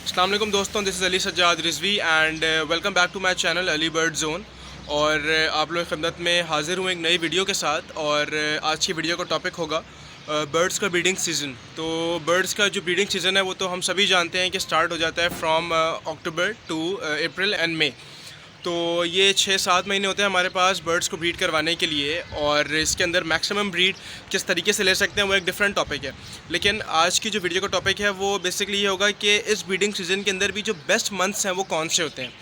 अस्सलाम वालेकुम दोस्तों, this is Ali Sajjad Rizvi and welcome back to my channel Ali Bird Zone. और आप लोग की खिदमत में हाज़िर हुए एक नई वीडियो के साथ। और आज की वीडियो का टॉपिक होगा बर्ड्स का ब्रीडिंग सीज़न। तो बर्ड्स का जो ब्रीडिंग सीज़न है वो तो हम सभी जानते हैं कि स्टार्ट हो जाता है from October to April and May. तो ये 6-7 महीने होते हैं हमारे पास बर्ड्स को ब्रीड करवाने के लिए, और इसके अंदर मैक्सिमम ब्रीड किस तरीके से ले सकते हैं वो एक डिफरेंट टॉपिक है। लेकिन आज की जो वीडियो का टॉपिक है वो बेसिकली ये होगा कि इस ब्रीडिंग सीज़न के अंदर भी जो बेस्ट मंथ्स हैं वो कौन से होते हैं।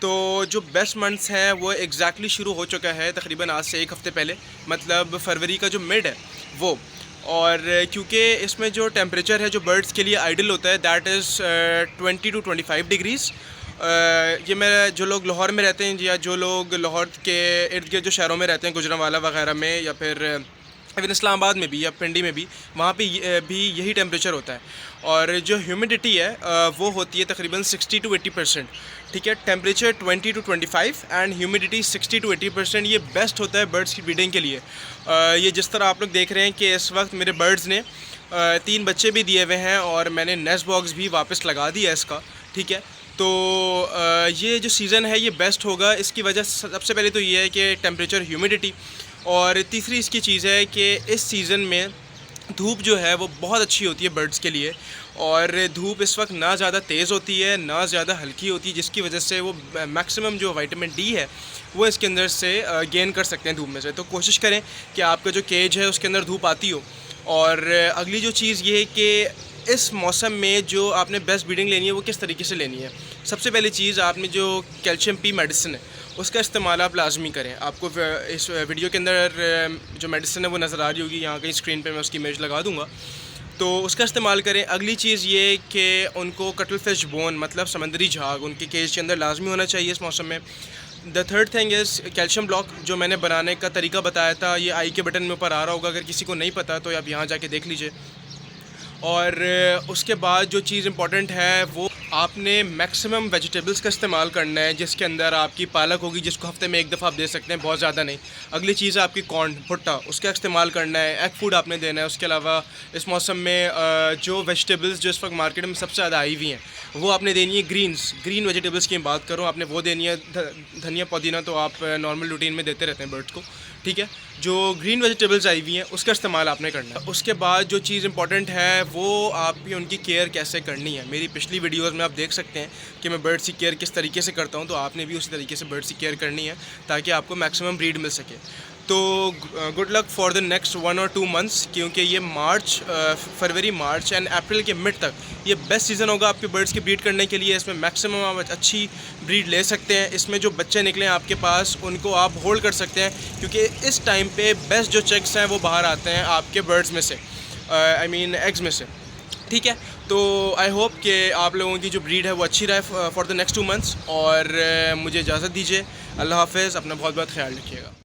तो जो बेस्ट मंथ्स हैं वो एग्जैक्टली शुरू हो चुका है तकरीबन आज से एक हफ़्ते पहले, मतलब फरवरी का जो मिड है वो। और क्योंकि इसमें जो टेम्परेचर है जो बर्ड्स के लिए आइडियल होता है दैट इज़ 20 to 25 डिग्रीज़। ये मेरा जो लोग लाहौर में रहते हैं या जो लोग लाहौर के इर्द गिर्द जो शहरों में रहते हैं, गुजरांवाला वगैरह में या फिर इवन इस्लामाबाद में भी या पिंडी में भी, वहाँ पे भी यही टेम्परेचर होता है। और जो ह्यूमिडिटी है वो होती है तकरीबन 60 to 80%। ठीक है, temperature 20 to 25 and humidity 60 to 80%। ये बेस्ट होता है बर्ड्स की ब्रीडिंग के लिए। ये जिस तरह आप लोग देख रहे हैं कि इस वक्त मेरे बर्ड्स ने 3 बच्चे भी दिए हुए हैं और मैंने नेस्ट बॉक्स भी वापस लगा दिया इसका। ठीक है, तो ये जो सीज़न है ये बेस्ट होगा। इसकी वजह सबसे पहले तो ये है कि टेम्परेचर, ह्यूमिडिटी, और तीसरी इसकी चीज़ है कि इस सीज़न में धूप जो है वो बहुत अच्छी होती है बर्ड्स के लिए। और धूप इस वक्त ना ज़्यादा तेज़ होती है ना ज़्यादा हल्की होती है, जिसकी वजह से वो मैक्सिमम जो विटामिन डी है वो इसके अंदर से गेन कर सकते हैं धूप में से। तो कोशिश करें कि आपका जो केज है उसके अंदर धूप आती हो। और अगली जो चीज़ ये है कि इस मौसम में जो आपने बेस्ट ब्रीडिंग लेनी है वो किस तरीके से लेनी है। सबसे पहली चीज़, आपने जो कैल्शियम पी मेडिसिन है उसका इस्तेमाल आप लाजमी करें। आपको इस वीडियो के अंदर जो मेडिसिन है वो नज़र आ रही होगी, यहाँ कहीं स्क्रीन पे मैं उसकी इमेज लगा दूँगा, तो उसका इस्तेमाल करें। अगली चीज़ ये कि उनको कटल फिश बोन मतलब समंदरी झाग उनके केज के अंदर लाजमी होना चाहिए इस मौसम में। The third thing is calcium block, जो मैंने बनाने का तरीका बताया था, ये आई के बटन में ऊपर आ रहा होगा, अगर किसी को नहीं पता तो आप यहाँ जाके देख लीजिए। और उसके बाद जो चीज़ इम्पॉर्टेंट है वो आपने मैक्सिमम वेजिटेबल्स का इस्तेमाल करना है, जिसके अंदर आपकी पालक होगी जिसको हफ्ते में एक दफ़ा आप दे सकते हैं, बहुत ज़्यादा नहीं। अगली चीज़ है आपकी कॉर्न, भुट्टा, उसका इस्तेमाल करना है। एग फूड आपने देना है। उसके अलावा इस मौसम में जो वेजिटेबल्स जो इस वक्त मार्केट में सबसे ज़्यादा आई हुई हैं वो आपने देनी है। ग्रीन वेजिटेबल्स की बात करूँ, आपने वो देनी है। धनिया पुदीना तो आप नॉर्मल रूटीन में देते रहते हैं बर्ड्स को। ठीक है, जो ग्रीन वेजिटेबल्स आई हुई हैं उसका इस्तेमाल आपने करना है। उसके बाद जो चीज़ इंपॉर्टेंट है वो आपकी उनकी केयर कैसे करनी है। मेरी पिछली वीडियोस में आप देख सकते हैं कि मैं बर्ड्स की केयर किस तरीके से करता हूं, तो आपने भी उसी तरीके से बर्ड्स की केयर करनी है ताकि आपको मैक्सिमम ब्रीड मिल सके। तो good luck for the next 1 or 2 months, क्योंकि ये फरवरी मार्च एंड अप्रैल के मिड तक ये बेस्ट सीज़न होगा आपके बर्ड्स की ब्रीड करने के लिए। इसमें मैक्सिमम आप अच्छी ब्रीड ले सकते हैं। इसमें जो बच्चे निकले हैं आपके पास उनको आप होल्ड कर सकते हैं, क्योंकि इस टाइम पे बेस्ट जो चेक्स हैं वो बाहर आते हैं आपके बर्ड्स में से, आई मीन एग्स में से। ठीक है, तो आई होप कि आप लोगों की जो ब्रीड है वो अच्छी रहे फॉर द नेक्स्ट 2 मंथ्स। और मुझे इजाज़त दीजिए। अल्लाह हाफ़िज़, अपना बहुत बहुत ख्याल रखिएगा।